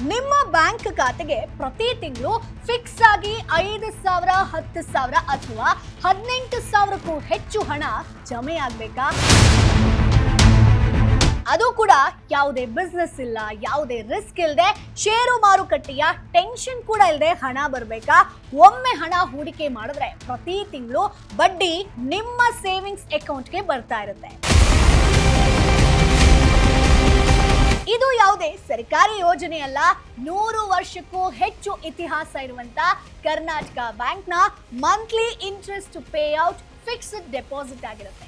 ನಿಮ್ಮ ಬ್ಯಾಂಕ್ ಖಾತೆಗೆ ಪ್ರತಿ ತಿಂಗಳು ಫಿಕ್ಸ್ ಆಗಿ 5,000, 10,000 ಅಥವಾ 18,000ಕ್ಕೂ ಹೆಚ್ಚು ಹಣ ಜಮೆ ಆಗ್ಬೇಕಾ? ಅದು ಕೂಡ ಯಾವುದೇ ಬಿಸ್ನೆಸ್ ಇಲ್ಲ, ಯಾವುದೇ ರಿಸ್ಕ್ ಇಲ್ಲದೆ, ಷೇರು ಮಾರುಕಟ್ಟೆಯ ಟೆನ್ಷನ್ ಕೂಡ ಇಲ್ಲದೆ ಹಣ ಬರಬೇಕಾ? ಒಮ್ಮೆ ಹಣ ಹೂಡಿಕೆ ಮಾಡಿದ್ರೆ ಪ್ರತಿ ತಿಂಗಳು ಬಡ್ಡಿ ನಿಮ್ಮ ಸೇವಿಂಗ್ಸ್ ಅಕೌಂಟ್ಗೆ ಬರ್ತಾ ಇರುತ್ತೆ. ಇದು ಯಾವುದೇ ಸರ್ಕಾರಿ ಯೋಜನೆ ಅಲ್ಲ, 100 ವರ್ಷಕ್ಕೂ ಹೆಚ್ಚು ಇತಿಹಾಸ ಇರುವಂತ ಕರ್ನಾಟಕ ಬ್ಯಾಂಕ್ನ monthly interest payout fixed deposit ಆಗಿರುತ್ತೆ.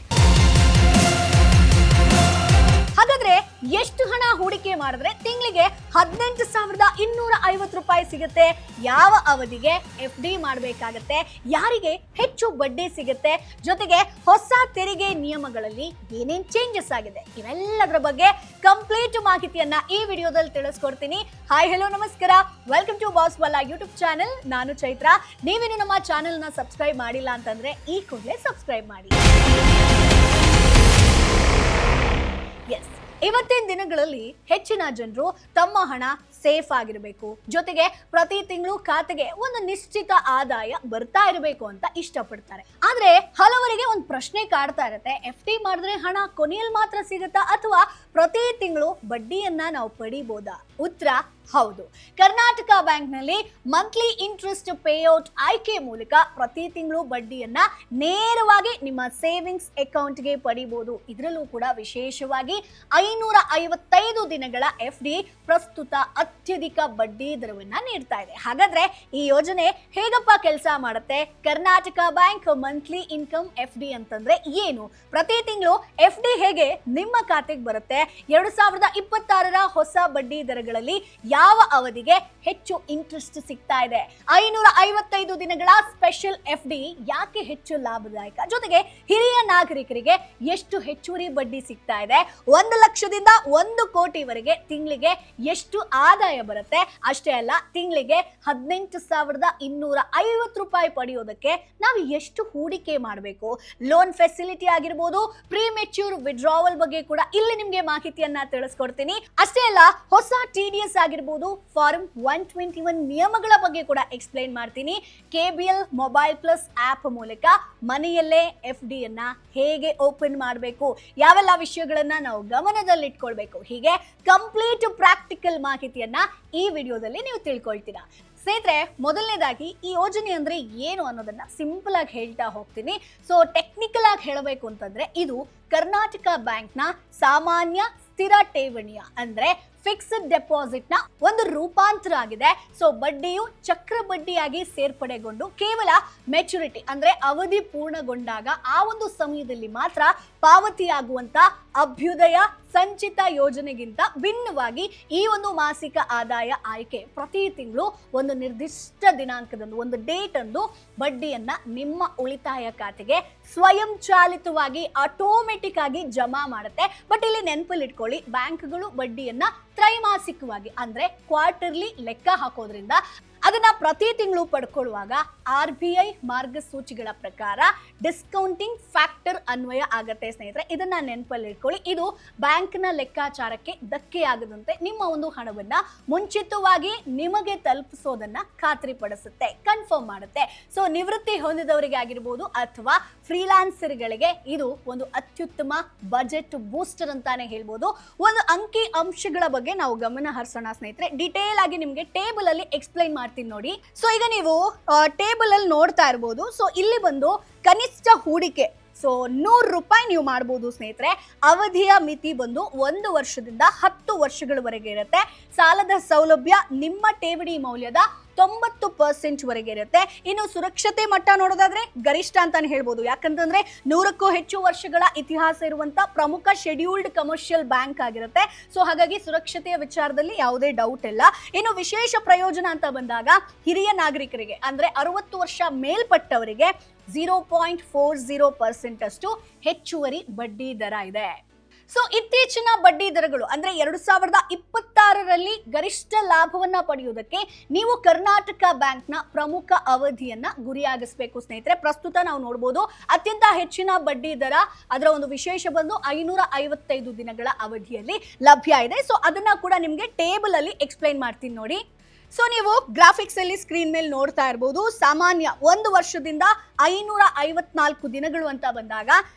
ಹಾಗಾದ್ರೆ ಎಷ್ಟು ಹಣ ಹೂಡಿಕೆ ಮಾಡಿದ್ರೆ ತಿಂಗಳಿಗೆ 18,250 ರೂಪಾಯಿ ಸಿಗುತ್ತೆ? ಯಾವ ಅವಧಿಗೆ FD ಮಾಡಬೇಕಾಗತ್ತೆ? ಯಾರಿಗೆ ಹೆಚ್ಚು ಬಡ್ಡಿ ಸಿಗುತ್ತೆ? ಜೊತೆಗೆ ಹೊಸ ತೆರಿಗೆ ನಿಯಮಗಳಲ್ಲಿ ಏನೇನ್ ಚೇಂಜಸ್ ಆಗಿದೆ? ಇವೆಲ್ಲದರ ಬಗ್ಗೆ ಕಂಪ್ಲೀಟ್ ಮಾಹಿತಿಯನ್ನ ಈ ವಿಡಿಯೋದಲ್ಲಿ ತಿಳಿಸ್ಕೊಡ್ತೀನಿ. ಹಾಯ್, ಹೆಲೋ, ನಮಸ್ಕಾರ. Welcome to Boss Wala YouTube channel. ನಾನು ಚೈತ್ರ. ನೀವೇನು ನಮ್ಮ ಚಾನೆಲ್ನ ಸಬ್ಸ್ಕ್ರೈಬ್ ಮಾಡಿಲ್ಲ ಅಂತಂದ್ರೆ ಈ ಕೂಡಲೇ ಸಬ್ಸ್ಕ್ರೈಬ್ ಮಾಡಿ. ಎಸ್, ಇವತ್ತಿನ ದಿನಗಳಲ್ಲಿ ಹೆಚ್ಚಿನ ಜನರು ತಮ್ಮ ಹಣ ಸೇಫ್ ಆಗಿರಬೇಕು, ಜೊತೆಗೆ ಪ್ರತಿ ತಿಂಗಳು ಖಾತೆಗೆ ಒಂದು ನಿಶ್ಚಿತ ಆದಾಯ ಬರ್ತಾ ಇರಬೇಕು ಅಂತ ಇಷ್ಟಪಡ್ತಾರೆ. ಆದ್ರೆ ಹಲವರಿಗೆ ಒಂದು ಪ್ರಶ್ನೆ ಕಾಡ್ತಾ ಇರುತ್ತೆ, FD ಮಾಡಿದ್ರೆ ಹಣ ಕೊನೆಯಲ್ಲಿ ಮಾತ್ರ ಸಿಗುತ್ತಾ ಅಥವಾ ಪ್ರತಿ ತಿಂಗಳು ಬಡ್ಡಿಯನ್ನ ನಾವು ಪಡಿಬಹುದಾ? ಉತ್ತರ ಹೌದು. ಕರ್ನಾಟಕ ಬ್ಯಾಂಕ್ನಲ್ಲಿ ಮಂತ್ಲಿ ಇಂಟ್ರೆಸ್ಟ್ ಪೇಔಟ್ ಆಯ್ಕೆ ಮೂಲಕ ಪ್ರತಿ ತಿಂಗಳು ಬಡ್ಡಿಯನ್ನ ನೇರವಾಗಿ ನಿಮ್ಮ ಸೇವಿಂಗ್ಸ್ ಅಕೌಂಟ್ಗೆ ಪಡಿಬಹುದು. ಇದರಲ್ಲೂ ಕೂಡ ವಿಶೇಷವಾಗಿ 555 ದಿನಗಳ FD ಪ್ರಸ್ತುತ ಅತ್ಯಧಿಕ ಬಡ್ಡಿ ದರವನ್ನ ನೀಡ್ತಾ ಇದೆ. ಹಾಗಾದ್ರೆ ಈ ಯೋಜನೆ ಹೇಗಪ್ಪ ಕೆಲಸ ಮಾಡುತ್ತೆ? Karnataka bank monthly income FD ಅಂತಂದ್ರೆ ಏನು? ಪ್ರತಿ ತಿಂಗಳು FD ಹೇಗೆ ನಿಮ್ಮ ಖಾತೆಗೆ ಬರುತ್ತೆ? 2026ರ ಹೊಸ ಬಡ್ಡಿ ದರಗಳಲ್ಲಿ ಯಾವ ಅವಧಿಗೆ ಹೆಚ್ಚು ಇಂಟ್ರೆಸ್ಟ್ ಸಿಗ್ತಾ ಇದೆ? 555 ದಿನಗಳ ಸ್ಪೆಷಲ್ FD ಯಾಕೆ ಹೆಚ್ಚು ಲಾಭದಾಯಕ? ಜೊತೆಗೆ ಹಿರಿಯ ನಾಗರಿಕರಿಗೆ ಎಷ್ಟು ಹೆಚ್ಚುವರಿ ಬಡ್ಡಿ ಸಿಗ್ತಾ ಇದೆ? 1 ಲಕ್ಷದಿಂದ 1 ಕೋಟಿವರೆಗೆ ತಿಂಗಳಿಗೆ ಎಷ್ಟು ಆದಾಯ ಬರುತ್ತೆ? ಅಷ್ಟೇ ಅಲ್ಲ, ತಿಂಗಳಿಗೆ 18,250 ರೂಪಾಯಿ ಪಡೆಯೋದಕ್ಕೆ ನಾವು ಎಷ್ಟು ಹೂಡಿಕೆ ಮಾಡಬೇಕು? ಲೋನ್ ಫೆಸಿಲಿಟಿ ಆಗಿರ್ಬೋದು, ಪ್ರೀ ಮೆಚ್ಯೂರ್ ವಿಡ್ರಾವಲ್ ಬಗ್ಗೆ ಕೂಡ ಇಲ್ಲಿ ನಿಮ್ಗೆ ಮಾಹಿತಿಯನ್ನ ತಿಳಿಸ್ಕೊಡ್ತೀನಿ. ಅಷ್ಟೇ ಅಲ್ಲ, ಹೊಸ TDS ಆಗಿರ್ಬೋದು, ಫಾರ್ಮ್ 121 ನಿಯಮಗಳ ಬಗ್ಗೆ ಕೂಡ ಎಕ್ಸ್ಪ್ಲೈನ್ ಮಾಡ್ತೀನಿ. KBL ಮೊಬೈಲ್ ಪ್ಲಸ್ ಆಪ್ ಮೂಲಕ ಮನೆಯಲ್ಲೇ FD ಯನ್ನ ಹೇಗೆ ಓಪನ್ ಮಾಡಬೇಕು, ಯಾವೆಲ್ಲ ವಿಷಯಗಳನ್ನ ನಾವು ಗಮನದಲ್ಲಿ ಇಟ್ಕೊಳ್ಬೇಕು, ಹೀಗೆ ಕಂಪ್ಲೀಟ್ ಪ್ರಾಕ್ಟಿಕಲ್ ಮಾಹಿತಿಯನ್ನ ಈ ವಿಡಿಯೋದಲ್ಲಿ ನೀವು ತಿಳ್ಕೊಳ್ತೀರಾ. ಸ್ನೇಹಿತರೆ, ಮೊದಲನೇದಾಗಿ ಈ ಯೋಜನೆ ಅಂದ್ರೆ ಏನು ಅನ್ನೋದನ್ನ ಸಿಂಪಲ್ ಆಗಿ ಹೇಳ್ತಾ ಹೋಗ್ತೀನಿ. ಸೊ ಟೆಕ್ನಿಕಲ್ ಆಗಿ ಹೇಳಬೇಕು ಅಂತಂದ್ರೆ ಇದು ಕರ್ನಾಟಕ ಬ್ಯಾಂಕ್ನ ಸಾಮಾನ್ಯ ಸ್ಥಿರ ಠೇವಣಿಯ ಅಂದ್ರೆ ಫಿಕ್ಸ್ಡ್ ಡೆಪಾಸಿಟ್ ನ ಒಂದು ರೂಪಾಂತರ ಆಗಿದೆ. ಸೊ ಬಡ್ಡಿಯು ಚಕ್ರ ಬಡ್ಡಿಯಾಗಿ ಸೇರ್ಪಡೆಗೊಂಡು ಕೇವಲ ಮೆಚುರಿಟಿ ಅಂದ್ರೆ ಅವಧಿ ಪೂರ್ಣಗೊಂಡಾಗ ಆ ಒಂದು ಸಮಯದಲ್ಲಿ ಮಾತ್ರ ಪಾವತಿಯಾಗುವಂತ ಅಭ್ಯುದಯ ಸಂಚಿತ ಯೋಜನೆಗಿಂತ ಭಿನ್ನವಾಗಿ ಈ ಒಂದು ಮಾಸಿಕ ಆದಾಯ ಆಯ್ಕೆ ಪ್ರತಿ ತಿಂಗಳು ಒಂದು ನಿರ್ದಿಷ್ಟ ದಿನಾಂಕದಂದು, ಒಂದು ಡೇಟ್ ಅಂದು ಬಡ್ಡಿಯನ್ನ ನಿಮ್ಮ ಉಳಿತಾಯ ಖಾತೆಗೆ ಸ್ವಯಂ ಚಾಲಿತವಾಗಿ ಆಟೋಮೆಟಿಕ್ ಆಗಿ ಜಮಾ ಮಾಡುತ್ತೆ. ಬಟ್ ಇಲ್ಲಿ ನೆನಪಲ್ಲಿ ಇಟ್ಕೊಳ್ಳಿ, ಬ್ಯಾಂಕ್ಗಳು ಬಡ್ಡಿಯನ್ನ ತ್ರೈಮಾಸಿಕವಾಗಿ ಅಂದ್ರೆ ಕ್ವಾರ್ಟರ್ಲಿ ಲೆಕ್ಕ ಹಾಕೋದ್ರಿಂದ ಅದನ್ನ ಪ್ರತಿ ತಿಂಗಳು ಪಡ್ಕೊಳ್ಳುವಾಗ RBI ಮಾರ್ಗಸೂಚಿಗಳ ಪ್ರಕಾರ ಡಿಸ್ಕೌಂಟಿಂಗ್ ಫ್ಯಾಕ್ಟರ್ ಅನ್ವಯ ಆಗತ್ತೆ. ಸ್ನೇಹಿತರೆ, ಇದನ್ನ ನೆನಪಲ್ಲಿ ಇಟ್ಕೊಳ್ಳಿ. ಇದು ಬ್ಯಾಂಕ್ನ ಲೆಕ್ಕಾಚಾರಕ್ಕೆ ಧಕ್ಕೆ ಆಗದಂತೆ ನಿಮ್ಮ ಒಂದು ಹಣವನ್ನ ಮುಂಚಿತವಾಗಿ ನಿಮಗೆ ತಲುಪಿಸೋದನ್ನ ಖಾತ್ರಿಪಡಿಸುತ್ತೆ, ಕನ್ಫರ್ಮ್ ಮಾಡುತ್ತೆ. ಸೊ ನಿವೃತ್ತಿ ಹೊಂದಿದವರಿಗೆ ಆಗಿರ್ಬೋದು ಅಥವಾ ಫ್ರೀಲಾನ್ಸರ್ಗಳಿಗೆ ಇದು ಒಂದು ಅತ್ಯುತ್ತಮ ಬಜೆಟ್ ಬೂಸ್ಟರ್ ಅಂತಾನೆ ಹೇಳ್ಬೋದು. ಒಂದು ಅಂಕಿ ಅಂಶಗಳ ಬಗ್ಗೆ ನಾವು ಗಮನ ಹರಿಸೋಣ ಸ್ನೇಹಿತರೆ. ಡಿಟೇಲ್ ಆಗಿ ನಿಮ್ಗೆ ಟೇಬಲ್ ಅಲ್ಲಿ ಎಕ್ಸ್ಪ್ಲೈನ್ ಮಾಡ್ತೀನಿ ನೋಡಿ. ಸೊ ಈಗ ನೀವು ಟೇಬಲ್ ಅಲ್ಲಿ ನೋಡ್ತಾ ಇರಬಹುದು. ಸೊ ಇಲ್ಲಿ ಬಂದು ಕನಿಷ್ಠ ಹೂಡಿಕೆ 100 ರೂಪಾಯಿ ನೀವು ಮಾಡಬಹುದು ಸ್ನೇಹಿತರೆ. ಅವಧಿಯ ಮಿತಿ ಬಂದು 1 ವರ್ಷದಿಂದ 10 ವರ್ಷಗಳವರೆಗೆ ಇರುತ್ತೆ. ಸಾಲದ ಸೌಲಭ್ಯ ನಿಮ್ಮ ಠೇವಣಿ ಮೌಲ್ಯದ 90% ವರೆಗೆ ಇರುತ್ತೆ. ಇನ್ನು ಸುರಕ್ಷತೆ ಮಟ್ಟ ನೋಡೋದಾದ್ರೆ ಗರಿಷ್ಠ ಅಂತಾನೆ ಹೇಳ್ಬೋದು. ಯಾಕಂತಂದ್ರೆ 100ಕ್ಕೂ ಹೆಚ್ಚು ವರ್ಷಗಳ ಇತಿಹಾಸ ಇರುವಂತ ಪ್ರಮುಖ ಶೆಡ್ಯೂಲ್ಡ್ ಕಮರ್ಷಿಯಲ್ ಬ್ಯಾಂಕ್ ಆಗಿರುತ್ತೆ. ಸೊ ಹಾಗಾಗಿ ಸುರಕ್ಷತೆಯ ವಿಚಾರದಲ್ಲಿ ಯಾವುದೇ ಡೌಟ್ ಇಲ್ಲ. ಇನ್ನು ವಿಶೇಷ ಪ್ರಯೋಜನ ಅಂತ ಬಂದಾಗ ಹಿರಿಯ ನಾಗರಿಕರಿಗೆ ಅಂದ್ರೆ 60 ವರ್ಷ ಮೇಲ್ಪಟ್ಟವರಿಗೆ 0.40% ಅಷ್ಟು ಹೆಚ್ಚುವರಿ ಬಡ್ಡಿ ದರ ಇದೆ. ಸೊ ಇತ್ತೀಚಿನ ಬಡ್ಡಿ ದರಗಳು ಅಂದ್ರೆ 2026ರಲ್ಲಿ ಗರಿಷ್ಠ ಲಾಭವನ್ನ ಪಡೆಯುವುದಕ್ಕೆ ನೀವು ಕರ್ನಾಟಕ ಬ್ಯಾಂಕ್ನ ಪ್ರಮುಖ ಅವಧಿಯನ್ನ ಗುರಿಯಾಗಿಸಬೇಕು ಸ್ನೇಹಿತರೆ. ಪ್ರಸ್ತುತ ನಾವು ನೋಡಬಹುದು ಅತ್ಯಂತ ಹೆಚ್ಚಿನ ಬಡ್ಡಿ ದರ, ಅದರ ಒಂದು ವಿಶೇಷ ಬಂದು 555 ದಿನಗಳ ಅವಧಿಯಲ್ಲಿ ಲಭ್ಯ ಇದೆ. ಸೊ ಅದನ್ನ ಕೂಡ ನಿಮ್ಗೆ ಟೇಬಲ್ ಅಲ್ಲಿ ಎಕ್ಸ್ಪ್ಲೈನ್ ಮಾಡ್ತೀನಿ ನೋಡಿ. ಸೊ ನೀವು ಗ್ರಾಫಿಕ್ಸ್ ಅಲ್ಲಿ ಸ್ಕ್ರೀನ್ ಮೇಲೆ ನೋಡ್ತಾ ಇರಬಹುದು, ಸಾಮಾನ್ಯ 1 ವರ್ಷದಿಂದ 554 ದಿನಗಳು ಅಂತ ಬಂದಾಗ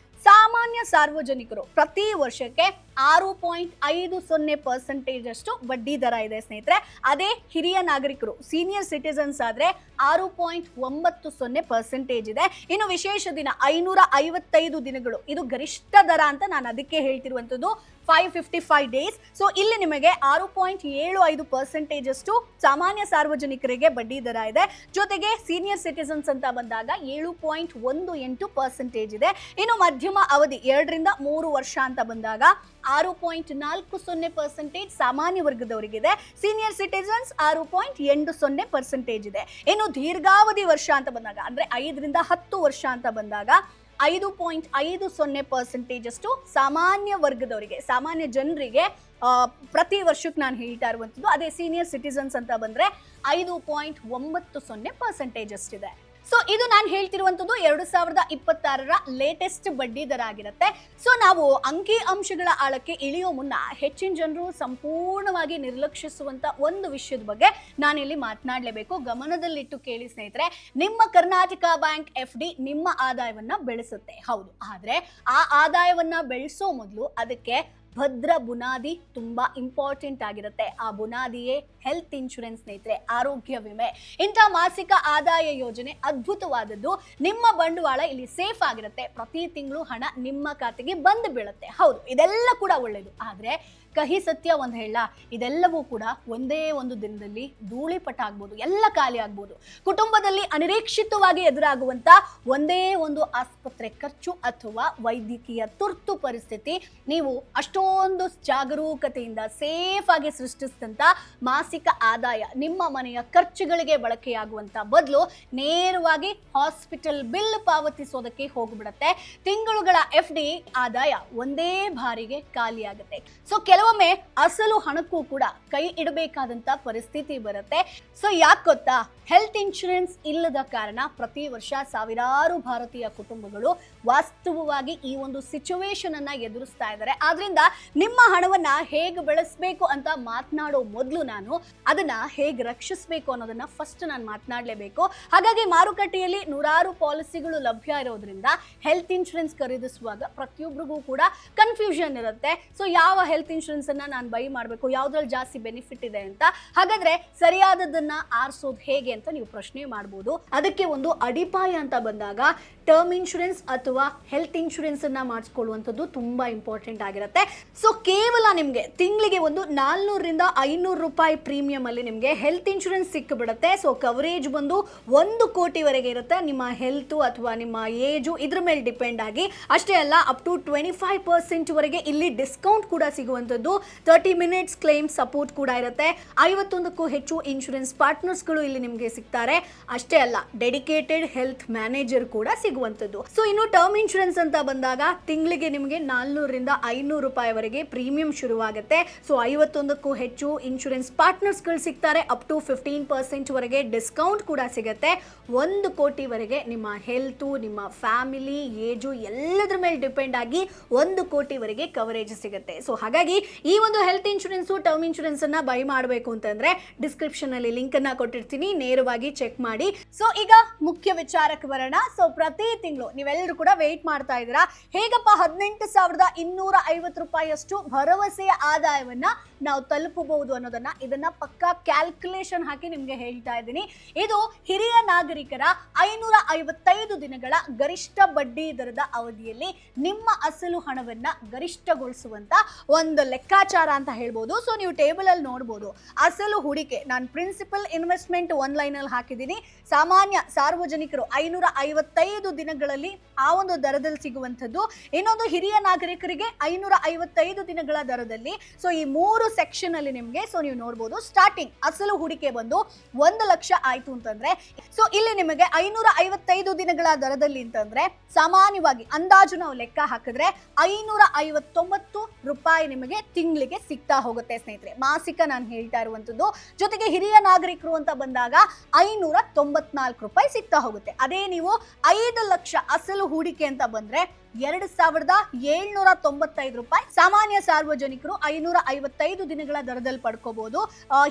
ಸಾಮಾನ್ಯ ಸಾರ್ವಜನಿಕರು ಪ್ರತಿ ವರ್ಷಕ್ಕೆ 6.50% ಅಷ್ಟು ಬಡ್ಡಿ ದರ ಇದೆ ಸ್ನೇಹಿತರೆ. ಅದೇ ಹಿರಿಯ ನಾಗರಿಕರು ಸೀನಿಯರ್ ಸಿಟಿಸನ್ಸ್ ಆದ್ರೆ 6.90% ಇದೆ. ಇನ್ನು ವಿಶೇಷ ದಿನ 555 ದಿನಗಳು, ಇದು ಗರಿಷ್ಠ ದರ ಅಂತ ನಾನು ಅದಕ್ಕೆ ಹೇಳ್ತಿರುವಂತದ್ದು, 555 ಡೇಸ್. ಸೊ ಇಲ್ಲಿ ನಿಮಗೆ 6.75% ಅಷ್ಟು ಸಾಮಾನ್ಯ ಸಾರ್ವಜನಿಕರಿಗೆ ಬಡ್ಡಿ ದರ ಇದೆ. ಜೊತೆಗೆ ಸೀನಿಯರ್ ಸಿಟಿಸನ್ಸ್ ಅಂತ ಬಂದಾಗ 7.18% ಇದೆ. ಇನ್ನು ಮಧ್ಯಮ ಅವಧಿ 2 ರಿಂದ 3 ವರ್ಷ ಅಂತ ಬಂದಾಗ 6.40% ಸಾಮಾನ್ಯ ವರ್ಗದವರಿಗಿದೆ. ಸೀನಿಯರ್ ಸಿಟಿಸನ್ಸ್ 6.80% ಇದೆ. ಇನ್ನು ದೀರ್ಘಾವಧಿ ವರ್ಷ ಅಂತ ಬಂದಾಗ ಅಂದ್ರೆ 5 ರಿಂದ 10 ವರ್ಷ ಅಂತ ಬಂದಾಗ 5.50% ಅಷ್ಟು ಸಾಮಾನ್ಯ ವರ್ಗದವರಿಗೆ, ಸಾಮಾನ್ಯ ಜನರಿಗೆ ಪ್ರತಿ ವರ್ಷಕ್ಕೆ ನಾನು ಹೇಳ್ತಾ ಇರುವಂಥದ್ದು. ಅದೇ ಸೀನಿಯರ್ ಸಿಟಿಸನ್ಸ್ ಅಂತ ಬಂದ್ರೆ 5.90% ಅಷ್ಟಿದೆ. ಸೊ ಇದು ನಾನು ಹೇಳ್ತಿರುವಂಥದ್ದು 2026ರ ಲೇಟೆಸ್ಟ್ ಬಡ್ಡಿ ದರ ಆಗಿರುತ್ತೆ. ಸೊ ನಾವು ಅಂಕಿ ಅಂಶಗಳ ಆಳಕ್ಕೆ ಇಳಿಯೋ ಮುನ್ನ ಹೆಚ್ಚಿನ ಜನರು ಸಂಪೂರ್ಣವಾಗಿ ನಿರ್ಲಕ್ಷಿಸುವಂತ ಒಂದು ವಿಷಯದ ಬಗ್ಗೆ ನಾನಿಲ್ಲಿ ಮಾತನಾಡಲೇಬೇಕು. ಗಮನದಲ್ಲಿಟ್ಟು ಕೇಳಿ ಸ್ನೇಹಿತರೆ, ನಿಮ್ಮ ಕರ್ನಾಟಕ ಬ್ಯಾಂಕ್ FD ನಿಮ್ಮ ಆದಾಯವನ್ನ ಬೆಳೆಸುತ್ತೆ, ಹೌದು. ಆದ್ರೆ ಆ ಆದಾಯವನ್ನ ಬೆಳೆಸೋ ಮೊದಲು ಅದಕ್ಕೆ ಭದ್ರ ಬುನಾದಿ ತುಂಬಾ ಇಂಪಾರ್ಟೆಂಟ್ ಆಗಿರುತ್ತೆ. ಆ ಬುನಾದಿಯೇ ಹೆಲ್ತ್ ಇನ್ಶೂರೆನ್ಸ್ ಸ್ನೇಹಿತರೆ, ಆರೋಗ್ಯ ವಿಮೆ. ಇಂಥ ಮಾಸಿಕ ಆದಾಯ ಯೋಜನೆ ಅದ್ಭುತವಾದದ್ದು. ನಿಮ್ಮ ಬಂಡವಾಳ ಇಲ್ಲಿ ಸೇಫ್ ಆಗಿರುತ್ತೆ, ಪ್ರತಿ ತಿಂಗಳು ಹಣ ನಿಮ್ಮ ಖಾತೆಗೆ ಬಂದು ಬೀಳುತ್ತೆ, ಹೌದು. ಇದೆಲ್ಲ ಕೂಡ ಒಳ್ಳೇದು. ಆದ್ರೆ ಕಹಿ ಸತ್ಯ ಒಂದು ಹೇಳ, ಇದೆಲ್ಲವೂ ಕೂಡ ಒಂದೇ ಒಂದು ದಿನದಲ್ಲಿ ಧೂಳಿಪಟ ಆಗ್ಬೋದು, ಎಲ್ಲ ಖಾಲಿ ಆಗ್ಬೋದು. ಕುಟುಂಬದಲ್ಲಿ ಅನಿರೀಕ್ಷಿತವಾಗಿ ಎದುರಾಗುವಂತ ಒಂದೇ ಒಂದು ಆಸ್ಪತ್ರೆ ಖರ್ಚು ಅಥವಾ ವೈದ್ಯಕೀಯ ತುರ್ತು ಪರಿಸ್ಥಿತಿ ನೀವು ಅಷ್ಟೊಂದು ಜಾಗರೂಕತೆಯಿಂದ ಸೇಫ್ ಆಗಿ ಸೃಷ್ಟಿಸಿದಂತ ಮಾಸಿಕ ಆದಾಯ ನಿಮ್ಮ ಮನೆಯ ಖರ್ಚುಗಳಿಗೆ ಬಳಕೆಯಾಗುವಂತ ಬದಲು ನೇರವಾಗಿ ಹಾಸ್ಪಿಟಲ್ ಬಿಲ್ ಪಾವತಿಸೋದಕ್ಕೆ ಹೋಗ್ಬಿಡತ್ತೆ. ತಿಂಗಳುಗಳ FD ಆದಾಯ ಒಂದೇ ಬಾರಿಗೆ ಖಾಲಿ ಆಗುತ್ತೆ. ಸೊ ಕೆಲವೊಮ್ಮೆ ಅಸಲು ಹಣಕ್ಕೂ ಕೂಡ ಕೈ ಇಡಬೇಕಾದಂತ ಪರಿಸ್ಥಿತಿ ಬರುತ್ತೆ. ಸೊ ಯಾಕೆ ಗೊತ್ತಾ, ಹೆಲ್ತ್ ಇನ್ಶೂರೆನ್ಸ್ ಇಲ್ಲದ ಕಾರಣ ಪ್ರತಿ ವರ್ಷ ಸಾವಿರಾರು ಭಾರತೀಯ ಕುಟುಂಬಗಳು ವಾಸ್ತವವಾಗಿ ಈ ಒಂದು ಸಿಚುವೇಶನ್ ಅನ್ನ ಎದುರಿಸ್ತಾ ಇದ್ದಾರೆ. ಆದ್ರಿಂದ ನಿಮ್ಮ ಹಣವನ್ನ ಹೇಗೆ ಬೆಳೆಸಬೇಕು ಅಂತ ಮಾತನಾಡೋ ಮೊದಲು ನಾನು ಅದನ್ನ ಹೇಗೆ ರಕ್ಷಿಸಬೇಕು ಅನ್ನೋದನ್ನ ಫಸ್ಟ್ ನಾನು ಮಾತನಾಡಲೇಬೇಕು. ಹಾಗಾಗಿ ಮಾರುಕಟ್ಟೆಯಲ್ಲಿ ನೂರಾರು ಪಾಲಿಸಿಗಳು ಲಭ್ಯ ಇರೋದ್ರಿಂದ ಹೆಲ್ತ್ ಇನ್ಶೂರೆನ್ಸ್ ಖರೀದಿಸುವಾಗ ಪ್ರತಿಯೊಬ್ಬರಿಗೂ ಕೂಡ ಕನ್ಫ್ಯೂಷನ್ ಇರುತ್ತೆ. ಸೊ ಯಾವ ಹೆಲ್ತ್ ಇನ್ಶೂರೆನ್ಸ್ ಅನ್ನ ನಾನು ಬೈ ಮಾಡಬೇಕು, ಯಾವ್ದ್ರಲ್ಲಿ ಜಾಸ್ತಿ ಬೆನಿಫಿಟ್ ಇದೆ ಅಂತ. ಹಾಗಾದ್ರೆ ಸರಿಯಾದದನ್ನ ಆರಿಸೋದು ಹೇಗೆ ಅಂತ ನೀವು ಪ್ರಶ್ನೆ ಮಾಡಬಹುದು. ಅದಕ್ಕೆ ಒಂದು ಅಡಿಪಾಯ ಅಂತ ಬಂದಾಗ ಟರ್ಮ್ ಇನ್ಶೂರೆನ್ಸ್ ಅಥವಾ ಹೆಲ್ತ್ ಇನ್ಶೂರೆನ್ಸ್ ಅನ್ನ ಮಾಡಿಸ್ಕೊಳ್ಳುವಂಥದ್ದು ತುಂಬಾ ಇಂಪಾರ್ಟೆಂಟ್ ಆಗಿರುತ್ತೆ. ಸೊ ಕೇವಲ ನಿಮಗೆ ತಿಂಗಳಿಗೆ ಒಂದು 400 ರಿಂದ 500 ರೂಪಾಯಿ ಪ್ರೀಮಿಯಂ ಅಲ್ಲಿ ನಿಮಗೆ ಹೆಲ್ತ್ ಇನ್ಶೂರೆನ್ಸ್ ಸಿಕ್ಕಿಬಿಡುತ್ತೆ. ಸೊ ಕವರೇಜ್ ಬಂದು 1 ಕೋಟಿವರೆಗೆ ಇರುತ್ತೆ. ನಿಮ್ಮ ಹೆಲ್ತ್ ಅಥವಾ ನಿಮ್ಮ ಏಜು ಇದ್ರ ಮೇಲೆ ಡಿಪೆಂಡ್ ಆಗಿ. ಅಷ್ಟೇ ಅಲ್ಲ, ಅಪ್ ಟು 25% ವರೆಗೆ ಇಲ್ಲಿ ಡಿಸ್ಕೌಂಟ್ ಕೂಡ ಸಿಗುವಂಥದ್ದು. 30 ಮಿನಿಟ್ಸ್ ಕ್ಲೇಮ್ ಸಪೋರ್ಟ್ ಕೂಡ ಇರುತ್ತೆ. 51ಕ್ಕೂ ಹೆಚ್ಚು ಇನ್ಶೂರೆನ್ಸ್ ಪಾರ್ಟ್ನರ್ಸ್ಗಳು ಇಲ್ಲಿ ನಿಮಗೆ ಸಿಗ್ತಾರೆ. ಅಷ್ಟೇ ಅಲ್ಲ, ಡೆಡಿಕೇಟೆಡ್ ಹೆಲ್ತ್ ಮ್ಯಾನೇಜರ್ ಕೂಡ ಸಿಗುವಂಥದ್ದು. ಸೊ ಇನ್ನು ಟರ್ಮ್ ಇನ್ಶೂರೆನ್ಸ್ ಅಂತ ಬಂದಾಗ ತಿಂಗಳಿಗೆ ನಿಮಗೆ 400 ರಿಂದ 500 ರೂಪಾಯಿವರೆಗೆ ಪ್ರೀಮಿಯಂ ಶುರುವಾಗುತ್ತೆ. ಸೊ 51ಕ್ಕೂ ಹೆಚ್ಚು ಇನ್ಶೂರೆನ್ಸ್ ಪಾರ್ಟ್ನರ್ಸ್ಗಳು ಸಿಗ್ತಾರೆ. ಅಪ್ ಟು 15% ವರೆಗೆ ಡಿಸ್ಕೌಂಟ್ ಕೂಡ ಸಿಗುತ್ತೆ. 1 ಕೋಟಿವರೆಗೆ ನಿಮ್ಮ ಹೆಲ್ತು, ನಿಮ್ಮ ಫ್ಯಾಮಿಲಿ, ಏಜು ಎಲ್ಲದರ ಮೇಲೆ ಡಿಪೆಂಡ್ ಆಗಿ 1 ಕೋಟಿವರೆಗೆ ಕವರೇಜ್ ಸಿಗುತ್ತೆ. ಸೊ ಹಾಗಾಗಿ ಈ ಒಂದು ಹೆಲ್ತ್ ಇನ್ಶೂರೆನ್ಸ್, ಟರ್ಮ್ ಇನ್ಶೂರೆನ್ಸ್ ಅನ್ನ ಬೈ ಮಾಡಬೇಕು ಅಂತಂದ್ರೆ ಡಿಸ್ಕ್ರಿಪ್ಷನ್ ಅಲ್ಲಿ ಲಿಂಕ್ ಅನ್ನ ಕೊಟ್ಟಿರ್ತೀನಿ, ನೇರವಾಗಿ ಚೆಕ್ ಮಾಡಿ. ಸೊ ಈಗ ಮುಖ್ಯ ವಿಚಾರಕ್ಕೆ ಬರೋಣ. ಸೊ ಪ್ರತಿ ತಿಂಗಳು ನೀವೆಲ್ಲರೂ ಕೂಡ ವೇಟ್ ಮಾಡ್ತಾ ಇದ್ದೀರಾ, ಹೇಗಪ್ಪ 18,250 ರೂಪಾಯಿಯಷ್ಟು ಭರವಸೆಯ ಆದಾಯವನ್ನ ನಾವು ತಲುಪಬಹುದು ಅನ್ನೋದನ್ನ. ಇದನ್ನ ಪಕ್ಕಾ ಕ್ಯಾಲ್ಕುಲೇಷನ್ ಹಾಕಿ ನಿಮ್ಗೆ ಹೇಳ್ತಾ ಇದ್ದೀನಿ. ಇದು ಹಿರಿಯ ನಾಗರಿಕರ 555 ದಿನಗಳ ಗರಿಷ್ಠ ಬಡ್ಡಿ ದರದ ಅವಧಿಯಲ್ಲಿ ನಿಮ್ಮ ಅಸಲು ಹಣವನ್ನ ಗರಿಷ್ಠಗೊಳಿಸುವಂತ ಒಂದು ಲೆಕ್ಕಾಚಾರ ಅಂತ ಹೇಳ್ಬೋದು. ಸೊ ನೀವು ಟೇಬಲ್ ಅಲ್ಲಿ ನೋಡ್ಬೋದು ಅಸಲು ಹೂಡಿಕೆ ನಾನು ಪ್ರಿನ್ಸಿಪಲ್ ಇನ್ವೆಸ್ಟ್ಮೆಂಟ್ ಒನ್ ಲೈನ್ ಅಲ್ಲಿ ಹಾಕಿದ್ದೀನಿ. ಸಾಮಾನ್ಯ ಸಾರ್ವಜನಿಕರು 555 ದಿನಗಳಲ್ಲಿ ಆ ಒಂದು ದರದಲ್ಲಿ ಸಿಗುವಂಥದ್ದು. ಇನ್ನೊಂದು ಹಿರಿಯ ನಾಗರಿಕರಿಗೆ 555 ದಿನಗಳ ದರದಲ್ಲಿ. ಸೊ ಈ 3 ಸೆಕ್ಷನ್ ಅಲ್ಲಿ ನಿಮ್ಗೆ ಸೊ ನೀವು ನೋಡ್ಬೋದು ಸ್ಟಾರ್ಟಿಂಗ್ ಅಸಲು ಹೂಡಿಕೆ ಬಂದು 1 ಲಕ್ಷ ಆಯ್ತು ಅಂತಂದ್ರೆ ಸೊ ಇಲ್ಲಿ ನಿಮಗೆ 555 ದಿನಗಳ ದರದಲ್ಲಿ ಅಂತಂದ್ರೆ ಸಾಮಾನ್ಯವಾಗಿ ಅಂದಾಜು ನಾವು ಲೆಕ್ಕ ಹಾಕಿದ್ರೆ 559 ರೂಪಾಯಿ ನಿಮಗೆ ತಿಂಗಳಿಗೆ ಸಿಗ್ತಾ ಹೋಗುತ್ತೆ ಸ್ನೇಹಿತರೆ. ಮಾಸಿಕ ನಾನು ಹೇಳ್ತಾ ಇರುವಂತದ್ದು. ಜೊತೆಗೆ ಹಿರಿಯ ನಾಗರಿಕರು ಅಂತ ಬಂದಾಗ 594 ರೂಪಾಯಿ ಸಿಗ್ತಾ ಹೋಗುತ್ತೆ. ಅದೇ ನೀವು 5 ಲಕ್ಷ ಅಸಲು ಹೂಡಿಕೆ ಅಂತ ಬಂದ್ರೆ 2795 ರೂಪಾಯಿ ಸಾಮಾನ್ಯ ಸಾರ್ವಜನಿಕರು 555 ದಿನಗಳ ದರದಲ್ಲಿ ಪಡ್ಕೋಬಹುದು.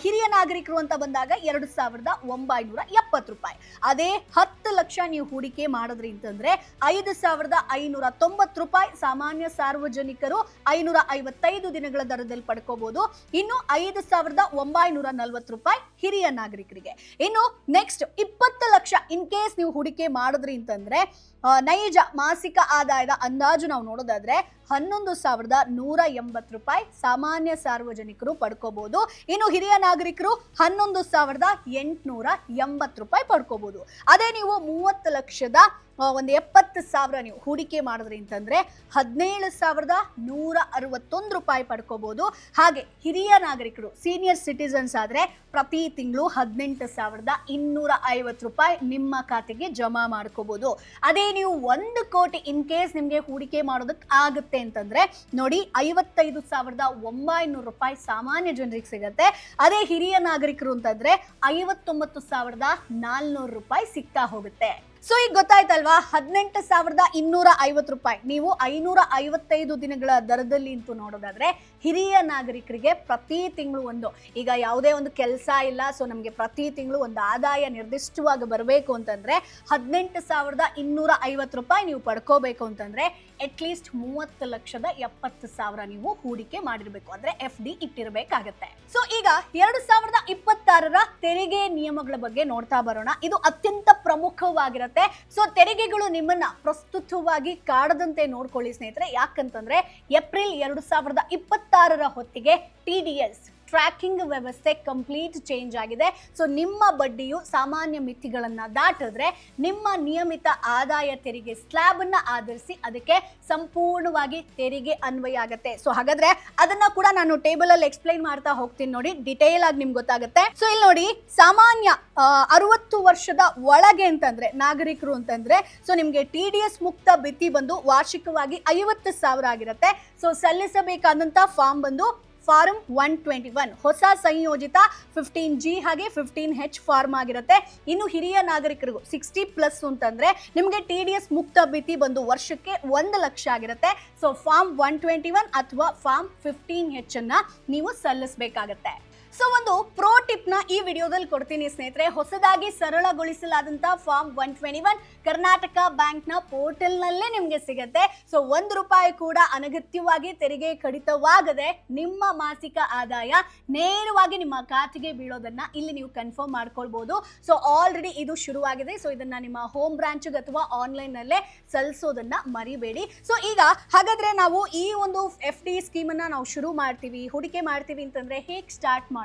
ಹಿರಿಯ ನಾಗರಿಕರು ಅಂತ ಬಂದಾಗ 2970 ರೂಪಾಯಿ. ಅದೇ 10 ಲಕ್ಷ ನೀವು ಹೂಡಿಕೆ ಮಾಡಿದ್ರಿ ಅಂತಂದ್ರೆ 5590 ರೂಪಾಯಿ ಸಾಮಾನ್ಯ ಸಾರ್ವಜನಿಕರು 555 ದಿನಗಳ ದರದಲ್ಲಿ ಪಡ್ಕೋಬಹುದು. ಇನ್ನು 5940 ರೂಪಾಯಿ ಹಿರಿಯ ನಾಗರಿಕರಿಗೆ. ಇನ್ನು ನೆಕ್ಸ್ಟ್ 20 ಲಕ್ಷ ಇನ್ ಕೇಸ್ ನೀವು ಹೂಡಿಕೆ ಮಾಡಿದ್ರಿ ಅಂತಂದ್ರೆ ನೈಜ ಮಾಸಿಕ ಆದಾಯದ ಅಂದಾಜು ನಾವು ನೋಡೋದಾದ್ರೆ 11,180 ರೂಪಾಯಿ ಸಾಮಾನ್ಯ ಸಾರ್ವಜನಿಕರು ಪಡ್ಕೋಬಹುದು. ಇನ್ನು ಹಿರಿಯ ನಾಗರಿಕರು 11,880 ರೂಪಾಯಿ ಪಡ್ಕೋಬಹುದು. ಅದೇ ನೀವು 30 ಲಕ್ಷದ 70,000 ನೀವು ಹೂಡಿಕೆ ಮಾಡಿದ್ರಿ ಅಂತಂದ್ರೆ 17,161 ರೂಪಾಯಿ ಪಡ್ಕೋಬಹುದು. ಹಾಗೆ ಹಿರಿಯ ನಾಗರಿಕರು ಸೀನಿಯರ್ ಸಿಟಿಸನ್ಸ್ ಆದ್ರೆ ಪ್ರತಿ ತಿಂಗಳು 18,250 ರೂಪಾಯಿ ನಿಮ್ಮ ಖಾತೆಗೆ ಜಮಾ ಮಾಡ್ಕೋಬಹುದು. ಅದೇ ನೀವು 1 ಕೋಟಿ ಇನ್ ಕೇಸ್ ನಿಮ್ಗೆ ಹೂಡಿಕೆ ಮಾಡೋದಕ್ಕೆ ಆಗುತ್ತೆ ಅಂತಂದ್ರೆ ನೋಡಿ 55,900 ರೂಪಾಯಿ ಸಾಮಾನ್ಯ ಜನರಿಗೆ ಸಿಗತ್ತೆ. ಅದೇ ಹಿರಿಯ ನಾಗರಿಕರು ಅಂತಂದ್ರೆ 59,400 ರೂಪಾಯಿ ಸಿಗ್ತಾ ಹೋಗುತ್ತೆ. ಸೊ ಈಗ ಗೊತ್ತಾಯ್ತಲ್ವಾ 18,250 ರೂಪಾಯಿ ನೀವು 555 ದಿನಗಳ ದರದಲ್ಲಿ ಅಂತೂ ನೋಡೋದಾದ್ರೆ ಹಿರಿಯ ನಾಗರಿಕರಿಗೆ ಪ್ರತಿ ತಿಂಗಳು ಈಗ ಯಾವುದೇ ಒಂದು ಕೆಲಸ ಇಲ್ಲ, ಸೊ ನಮಗೆ ಪ್ರತಿ ತಿಂಗಳು ಒಂದು ಆದಾಯ ನಿರ್ದಿಷ್ಟವಾಗಿ ಬರಬೇಕು ಅಂತಂದ್ರೆ 18,250 ರೂಪಾಯಿ ನೀವು ಪಡ್ಕೋಬೇಕು ಅಂತಂದ್ರೆ ಅಟ್ಲೀಸ್ಟ್ 30,70,000 ನೀವು ಹೂಡಿಕೆ ಮಾಡಿರ್ಬೇಕು, ಅಂದ್ರೆ FD ಇಟ್ಟಿರ್ಬೇಕಾಗತ್ತೆ. ಸೊ ಈಗ 2026ರ ತೆರಿಗೆ ನಿಯಮಗಳ ಬಗ್ಗೆ ನೋಡ್ತಾ ಬರೋಣ. ಇದು ಅತ್ಯಂತ ಪ್ರಮುಖವಾಗಿರುತ್ತೆ. ಸೊ ತೆರಿಗೆಗಳು ನಿಮ್ಮನ್ನ ಪ್ರಸ್ತುತವಾಗಿ ಕಾಡದಂತೆ ನೋಡ್ಕೊಳ್ಳಿ ಸ್ನೇಹಿತರೆ. ಯಾಕಂತಂದ್ರೆ ಏಪ್ರಿಲ್ 2026ರ ಹೊತ್ತಿಗೆ TDS ಟ್ರ್ಯಾಕಿಂಗ್ ವ್ಯವಸ್ಥೆ ಕಂಪ್ಲೀಟ್ ಚೇಂಜ್ ಆಗಿದೆ. ಸೊ ನಿಮ್ಮ ಬಡ್ಡಿಯು ಸಾಮಾನ್ಯ ಮಿತಿಗಳನ್ನ ದಾಟಿದ್ರೆ ನಿಮ್ಮ ನಿಯಮಿತ ಆದಾಯ ತೆರಿಗೆ ಸ್ಲ್ಯಾಬ್ ಅನ್ನ ಆಧರಿಸಿ ಅದಕ್ಕೆ ಸಂಪೂರ್ಣವಾಗಿ ತೆರಿಗೆ ಅನ್ವಯ ಆಗುತ್ತೆ. ಸೊ ಹಾಗಾದ್ರೆ ಅದನ್ನ ಕೂಡ ನಾನು ಟೇಬಲ್ ಅಲ್ಲಿ ಎಕ್ಸ್ಪ್ಲೈನ್ ಮಾಡ್ತಾ ಹೋಗ್ತೀನಿ ನೋಡಿ, ಡಿಟೇಲ್ ಆಗಿ ನಿಮ್ಗೆ ಗೊತ್ತಾಗುತ್ತೆ. ಸೊ ಇಲ್ಲಿ ನೋಡಿ ಸಾಮಾನ್ಯ 60 ವರ್ಷದ ಒಳಗೆ ಅಂತಂದ್ರೆ ನಾಗರಿಕರು ಅಂತಂದ್ರೆ ಸೊ ನಿಮ್ಗೆ TDS ಮುಕ್ತ ಮಿತಿ ಬಂದು ವಾರ್ಷಿಕವಾಗಿ 50,000 ಆಗಿರುತ್ತೆ. ಸೊ ಸಲ್ಲಿಸಬೇಕಾದಂತ ಫಾರ್ಮ್ ಬಂದು ಫಾರ್ಮ್ 121 ಹೊಸ ಸಂಯೋಜಿತ 15G ಹಾಗೆ 15H ಫಾರ್ಮ್ ಆಗಿರುತ್ತೆ. ಇನ್ನು ಹಿರಿಯ ನಾಗರಿಕರಿಗೂ 60+ ಅಂತಂದ್ರೆ ನಿಮಗೆ TDS ಮುಕ್ತ ಮಿತಿ ಬಂದು ವರ್ಷಕ್ಕೆ 1 ಲಕ್ಷ ಆಗಿರುತ್ತೆ. ಸೊ ಫಾರ್ಮ್ 121 ಅಥವಾ ಫಾರ್ಮ್ 15H ಅನ್ನ ನೀವು ಸಲ್ಲಿಸಬೇಕಾಗತ್ತೆ. ಸೊ ಒಂದು ಪ್ರೋ ಟಿಪ್ ನ ಈ ವಿಡಿಯೋದಲ್ಲಿ ಕೊಡ್ತೀನಿ ಸ್ನೇಹಿತರೆ. ಹೊಸದಾಗಿ ಸರಳಗೊಳಿಸಲಾದಂತ ಫಾರ್ಮ್ 121 ಕರ್ನಾಟಕ ಬ್ಯಾಂಕ್ ನ ಪೋರ್ಟಲ್ ನಲ್ಲೇ ನಿಮ್ಗೆ ಸಿಗತ್ತೆ. ಸೊ 1 ರೂಪಾಯಿ ಕೂಡ ಅನಗತ್ಯವಾಗಿ ತೆರಿಗೆ ಕಡಿತವಾಗದೆ ನಿಮ್ಮ ಮಾಸಿಕ ಆದಾಯ ನೇರವಾಗಿ ನಿಮ್ಮ ಖಾತೆಗೆ ಬೀಳೋದನ್ನ ಇಲ್ಲಿ ನೀವು ಕನ್ಫರ್ಮ್ ಮಾಡ್ಕೊಳ್ಬಹುದು. ಸೊ ಆಲ್ರೆಡಿ ಇದು ಶುರುವಾಗಿದೆ. ಸೊ ಇದನ್ನ ನಿಮ್ಮ ಹೋಮ್ ಬ್ರಾಂಚ್ ಅಥವಾ ಆನ್ಲೈನ್ ನಲ್ಲೇ ಸಲ್ಲಿಸೋದನ್ನ ಮರಿಬೇಡಿ. ಸೊ ಈಗ ಹಾಗಾದ್ರೆ ನಾವು ಈ ಒಂದು FD ಸ್ಕೀಮ್ ಅನ್ನ ನಾವು ಶುರು ಮಾಡ್ತೀವಿ, ಹೂಡಿಕೆ ಮಾಡ್ತೀವಿ ಅಂತಂದ್ರೆ ಹೇಗೆ ಸ್ಟಾರ್ಟ್ ಮಾಡೋದು?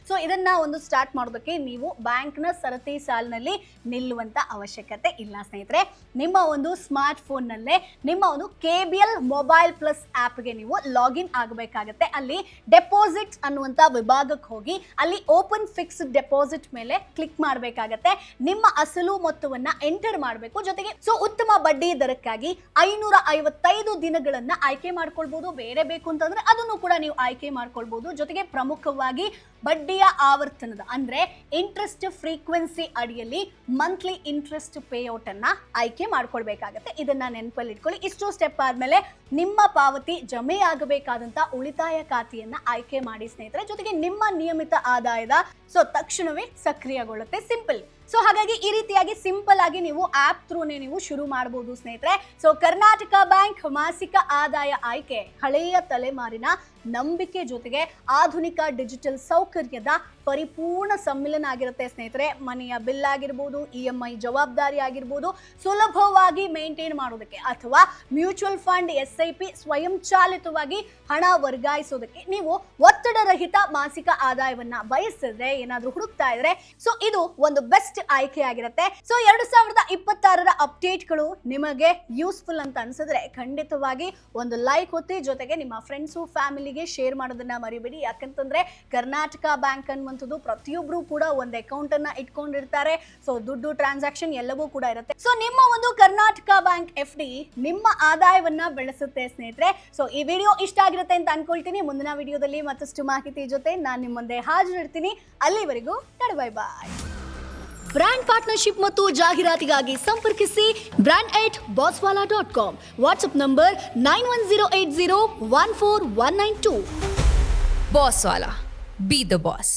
ಸೊ ಇದನ್ನ ಒಂದು ಸ್ಟಾರ್ಟ್ ಮಾಡೋದಕ್ಕೆ ನೀವು ಬ್ಯಾಂಕ್ ನ ಸರತಿ ಸಾಲಿನಲ್ಲಿ ನಿಲ್ಲುವಂತ ಅವಶ್ಯಕತೆ ಇಲ್ಲ ಸ್ನೇಹಿತರೆ. ನಿಮ್ಮ ಒಂದು ಸ್ಮಾರ್ಟ್ ಫೋನ್ ನಲ್ಲೇ ನಿಮ್ಮ ಒಂದು KBL ಮೊಬೈಲ್ ಪ್ಲಸ್ ಆಪ್ ಗೆ ನೀವು ಲಾಗಿನ್ ಆಗಬೇಕಾಗತ್ತೆ. ಅಲ್ಲಿ ಡೆಪಾಸಿಟ್ ಅನ್ನುವಂತ ವಿಭಾಗಕ್ಕೆ ಹೋಗಿ ಅಲ್ಲಿ ಓಪನ್ ಫಿಕ್ಸ್ಡ್ ಡೆಪಾಸಿಟ್ ಮೇಲೆ ಕ್ಲಿಕ್ ಮಾಡಬೇಕಾಗತ್ತೆ. ನಿಮ್ಮ ಅಸಲು ಮೊತ್ತವನ್ನ ಎಂಟರ್ ಮಾಡಬೇಕು. ಜೊತೆಗೆ ಸೊ ಉತ್ತಮ ಬಡ್ಡಿ ದರಕ್ಕಾಗಿ 555 ದಿನಗಳನ್ನ ಆಯ್ಕೆ ಮಾಡ್ಕೊಳ್ಬಹುದು. ಬೇರೆ ಬೇಕು ಅಂತಂದ್ರೆ ಅದನ್ನು ಕೂಡ ನೀವು ಆಯ್ಕೆ ಮಾಡ್ಕೊಳ್ಬಹುದು. ಜೊತೆಗೆ ಪ್ರಮುಖವಾಗಿ ಬಡ್ಡಿಯ ಆವರ್ತನದ ಅಂದ್ರೆ ಇಂಟ್ರೆಸ್ಟ್ ಫ್ರೀಕ್ವೆನ್ಸಿ ಅಡಿಯಲ್ಲಿ ಮಂತ್ಲಿ ಇಂಟ್ರೆಸ್ಟ್ ಪೇಔಟ್ ಅನ್ನ ಆಯ್ಕೆ ಮಾಡ್ಕೊಳ್ಬೇಕಾಗತ್ತೆ. ಇದನ್ನ ನೆನಪಲ್ಲಿ ಇಟ್ಕೊಳ್ಳಿ. ಇಷ್ಟು ಸ್ಟೆಪ್ ಆದ್ಮೇಲೆ ನಿಮ್ಮ ಪಾವತಿ ಜಮೆ ಆಗಬೇಕಾದಂತ ಉಳಿತಾಯ ಖಾತೆಯನ್ನ ಆಯ್ಕೆ ಮಾಡಿ ಸ್ನೇಹಿತರೆ. ಜೊತೆಗೆ ನಿಮ್ಮ ನಿಯಮಿತ ಆದಾಯದ ಸೊ ತಕ್ಷಣವೇ ಸಕ್ರಿಯಗೊಳ್ಳುತ್ತೆ. ಸಿಂಪಲ್. ಸೊ ಹಾಗಾಗಿ ಈ ರೀತಿಯಾಗಿ ಸಿಂಪಲ್ ಆಗಿ ನೀವು ಆಪ್ ಥ್ರೂನೇ ನೀವು ಶುರು ಮಾಡಬಹುದು ಸ್ನೇಹಿತರೆ. ಸೊ ಕರ್ನಾಟಕ ಬ್ಯಾಂಕ್ ಮಾಸಿಕ ಆದಾಯ ಆಯ್ಕೆ ಹಳೆಯ ತಲೆಮಾರಿನ ನಂಬಿಕೆ ಜೊತೆಗೆ ಆಧುನಿಕ ಡಿಜಿಟಲ್ ಸೌಕರ್ಯದ ಪರಿಪೂರ್ಣ ಸಮ್ಮಿಲನ ಆಗಿರುತ್ತೆ ಸ್ನೇಹಿತರೆ. ಮನೆಯ ಬಿಲ್ ಆಗಿರ್ಬೋದು, EMI ಜವಾಬ್ದಾರಿ ಆಗಿರ್ಬೋದು, ಸುಲಭವಾಗಿ ಮೇಂಟೈನ್ ಮಾಡೋದಕ್ಕೆ ಅಥವಾ ಮ್ಯೂಚುವಲ್ ಫಂಡ್ SIP ಸ್ವಯಂಚಾಲಿತವಾಗಿ ಹಣ ವರ್ಗಾಯಿಸೋದಕ್ಕೆ ನೀವು ಒತ್ತಡರಹಿತ ಮಾಸಿಕ ಆದಾಯವನ್ನ ಬಯಸಿದ್ರೆ, ಏನಾದ್ರೂ ಹುಡುಕ್ತಾ ಇದ್ರೆ, ಸೊ ಇದು ಒಂದು ಬೆಸ್ಟ್ ಆಯ್ಕೆ ಆಗಿರುತ್ತೆ. ಸೊ 2026ರ ಅಪ್ಡೇಟ್ಗಳು ನಿಮಗೆ ಯೂಸ್ಫುಲ್ ಅಂತ ಅನ್ಸಿದ್ರೆ ಖಂಡಿತವಾಗಿ ಒಂದು ಲೈಕ್ ಒತ್ತಿ, ಜೊತೆಗೆ ನಿಮ್ಮ ಫ್ರೆಂಡ್ಸು ಫ್ಯಾಮಿಲಿಗೆ ಶೇರ್ ಮಾಡೋದನ್ನ ಮರಿಬೇಡಿ. ಯಾಕಂತಂದ್ರೆ ಕರ್ನಾಟಕ ಬ್ಯಾಂಕ್ ಅನ್ನುವಂಥದ್ದು ಪ್ರತಿಯೊಬ್ರು ಕೂಡ ಒಂದು ಅಕೌಂಟ್ ಅನ್ನ ಇಟ್ಕೊಂಡಿರ್ತಾರೆ. ಸೊ ದುಡ್ಡು ಟ್ರಾನ್ಸಾಕ್ಷನ್ ಎಲ್ಲವೂ ಕೂಡ ಇರುತ್ತೆ. ಸೊ ನಿಮ್ಮ ಒಂದು ಕರ್ನಾಟಕ ಬ್ಯಾಂಕ್ FD ನಿಮ್ಮ ಆದಾಯವನ್ನ ಬೆಳೆಸುತ್ತೆ ಸ್ನೇಹಿತರೆ. ಸೊ ಈ ವಿಡಿಯೋ ಇಷ್ಟ ಆಗಿರುತ್ತೆ ಅಂತ ಅನ್ಕೊಳ್ತೀನಿ. ಮುಂದಿನ ವಿಡಿಯೋದಲ್ಲಿ ಮತ್ತಷ್ಟು ಮಾಹಿತಿ ಜೊತೆ ನಾನು ನಿಮ್ಮ ಮುಂದೆ ಹಾಜರಿರ್ತೀನಿ. ಅಲ್ಲಿವರೆಗೂ ಬೈ ಬಾಯ್. ಬ್ರ್ಯಾಂಡ್ ಪಾರ್ಟ್ನರ್ಶಿಪ್ ಮತ್ತು ಜಾಹೀರಾತಿಗಾಗಿ ಸಂಪರ್ಕಿಸಿ brand@bosswala.com. WhatsApp number 9108014192. Bosswala. Be the boss.